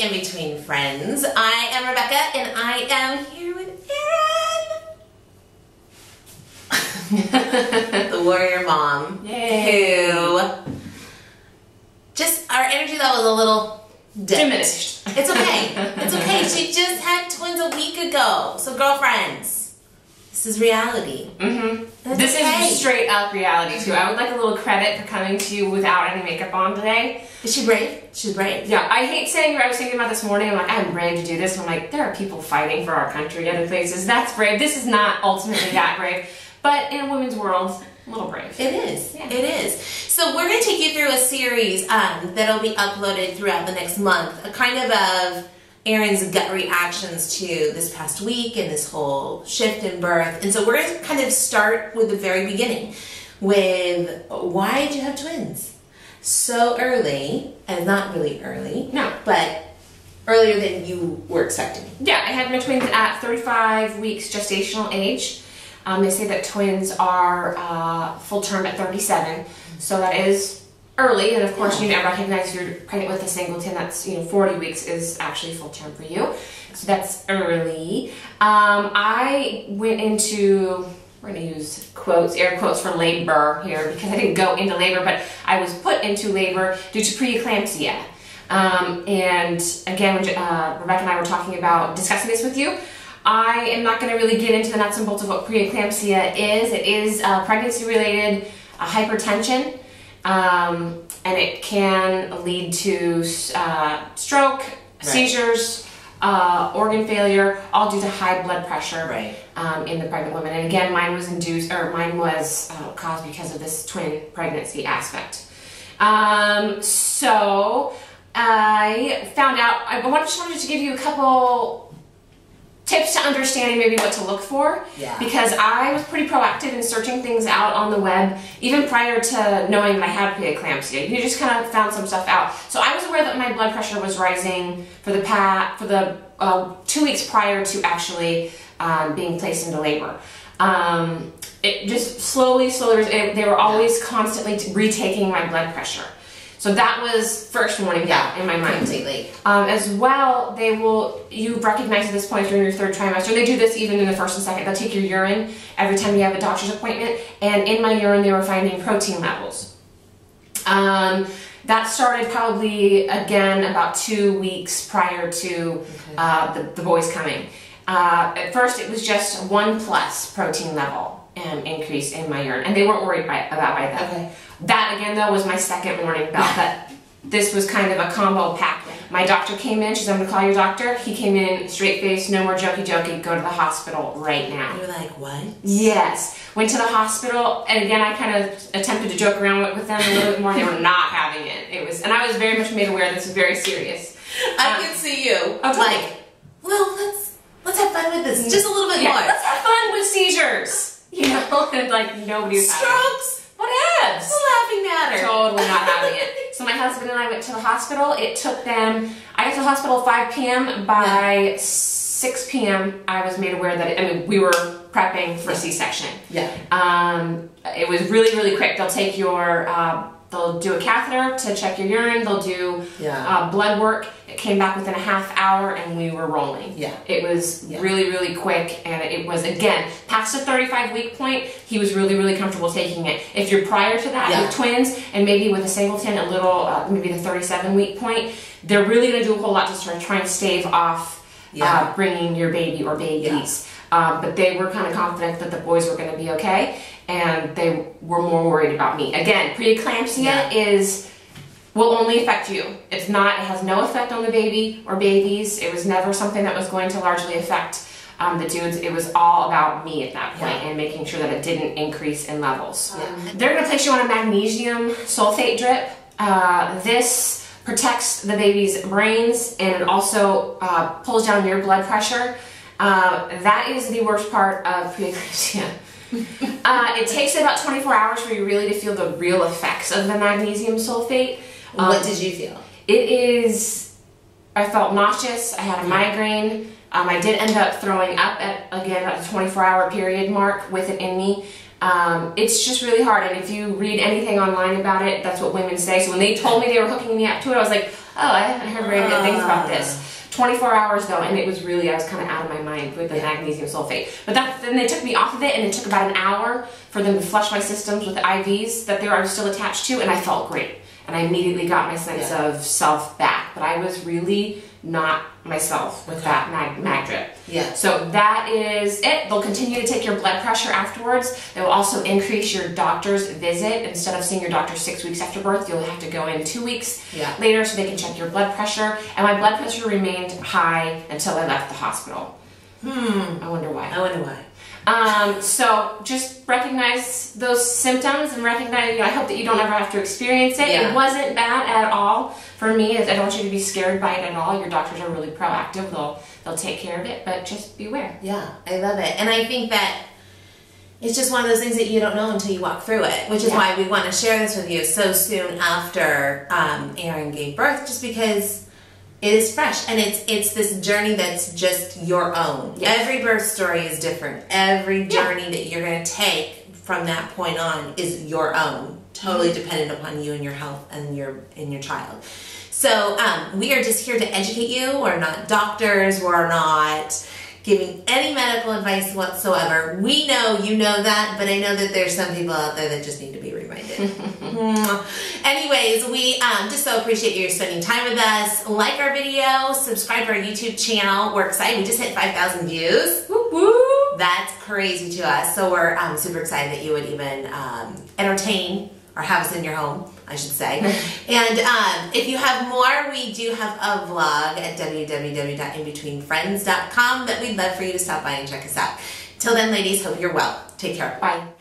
In Between Friends. I am Rebecca and I am here with Erin. The warrior mom. Yay. Who just, our energy level is a little diminished. It's okay. It's okay. She just had twins a week ago. So girlfriends, this is reality. This is straight up reality too. I would like a little credit for coming to you without any makeup on today. Is she brave? She's brave. Yeah, I hate saying, I was thinking about this morning, I'm like, I'm brave to do this. And I'm like, there are people fighting for our country other places. That's brave. This is not ultimately that brave. But in a women's world, a little brave. It is. Yeah. It is. So we're going to take you through a series that'll be uploaded throughout the next month. A kind of Erin's gut reactions to this past week and this whole shift in birth. And so we're going to kind of start with the very beginning with why did you have twins so early, and not really early, No. but earlier than you were expecting. Yeah, I had my twins at 35 weeks gestational age. They say that twins are full term at 37, so that is early. And of course, you know, recognize you're pregnant with a singleton. That's 40 weeks is actually full term for you, so that's early. I went into, we're going to use quotes, air quotes for labor here because I didn't go into labor, but I was put into labor due to preeclampsia. And again, when Rebecca and I were talking about discussing this with you, I am not going to really get into the nuts and bolts of what preeclampsia is. It is pregnancy-related hypertension, and it can lead to stroke, seizures, organ failure, all due to high blood pressure in the pregnant woman. And again, mine was caused because of this twin pregnancy aspect. So I found out, I just wanted to give you a couple tips to understanding maybe what to look for, because I was pretty proactive in searching things out on the web even prior to knowing that I had preeclampsia. You just kind of found some stuff out. So I was aware that my blood pressure was rising for the 2 weeks prior to actually being placed into labor. It just slowly, they were always constantly retaking my blood pressure. So that was first warning in my mind. Completely. As well, you recognize at this point during your third trimester, they do this even in the first and second, they'll take your urine every time you have a doctor's appointment, and in my urine they were finding protein levels. That started probably, again, about 2 weeks prior to the boys coming. At first it was just 1+ protein level increase in my urine, and they weren't worried about that. That again though was my second warning bell that this was kind of a combo pack. My doctor came in, she said, I'm gonna call your doctor. He came in straight face, no more jokey, go to the hospital right now. You're like, what? Yes. Went to the hospital, and again I kind of attempted to joke around with them a little bit more. They were not having it. And I was very much made aware this was very serious. I can see you like, well, let's have fun with this just a little bit more. Let's have fun with seizures. And like nobody was having it. Strokes. Whatevs. It's a laughing matter. Totally not having it. So my husband and I went to the hospital. It took them, I got to the hospital at 5 p.m. By 6 p.m. I was made aware that, we were prepping for C-section. It was really, really quick. They'll take your, they'll do a catheter to check your urine. They'll do blood work. It came back within a half hour and we were rolling. It was really, really quick, and it was, again, past the 35-week point, he was really, really comfortable taking it. If you're prior to that with twins and maybe with a singleton, a little, maybe the 37-week point, they're really going to do a whole lot to sort of try and stave off bringing your baby or babies. But they were kind of confident that the boys were going to be okay, and they were more worried about me. Again, preeclampsia will only affect you. It has no effect on the baby or babies. It was never something that was going to largely affect the dudes. It was all about me at that point and making sure that it didn't increase in levels. They're going to place you on a magnesium sulfate drip. This protects the baby's brains, and it also pulls down your blood pressure. That is the worst part of preeclampsia. It takes about 24 hours for you really to feel the real effects of the magnesium sulfate. What did you feel? I felt nauseous, I had a migraine, I did end up throwing up at the 24-hour period mark with it in me. It's just really hard, and if you read anything online about it, that's what women say. So when they told me they were hooking me up to it, I was like, I haven't heard very good things about this. 24 hours though, and it was really, I was kind of out of my mind with the magnesium sulfate. But then they took me off of it, and it took about an hour for them to flush my systems with the IVs that I was still attached to, and I felt great. And I immediately got my sense of self back. But I was really not myself with that mag drip. Yeah. So that is it. They'll continue to take your blood pressure afterwards. They will also increase your doctor's visit. Instead of seeing your doctor 6 weeks after birth, you'll have to go in 2 weeks later so they can check your blood pressure. And my blood pressure remained high until I left the hospital. I wonder why. I wonder why. So just recognize those symptoms and recognize, I hope that you don't ever have to experience it. It wasn't bad at all for me. I don't want you to be scared by it at all. Your doctors are really proactive. They'll take care of it, but just beware. Yeah, I love it. And I think that it's just one of those things that you don't know until you walk through it, which is why we want to share this with you so soon after Erin gave birth, just because it is fresh, and it's this journey that's just your own. Every birth story is different. Every journey that you're going to take from that point on is your own, totally dependent upon you and your health and your child. So we are just here to educate you. We're not doctors. We're not giving any medical advice whatsoever. We know you know that, but I know that there's some people out there that just need to be reminded. Anyways, we just so appreciate you spending time with us. Like our video, subscribe to our YouTube channel. We're excited. We just hit 5,000 views. Whoop, whoop. That's crazy to us. So we're super excited that you would even entertain or have us in your home, I should say. And if you have more, we do have a vlog at www.inbetweenfriends.com that we'd love for you to stop by and check us out. Till then, ladies, hope you're well. Take care. Bye.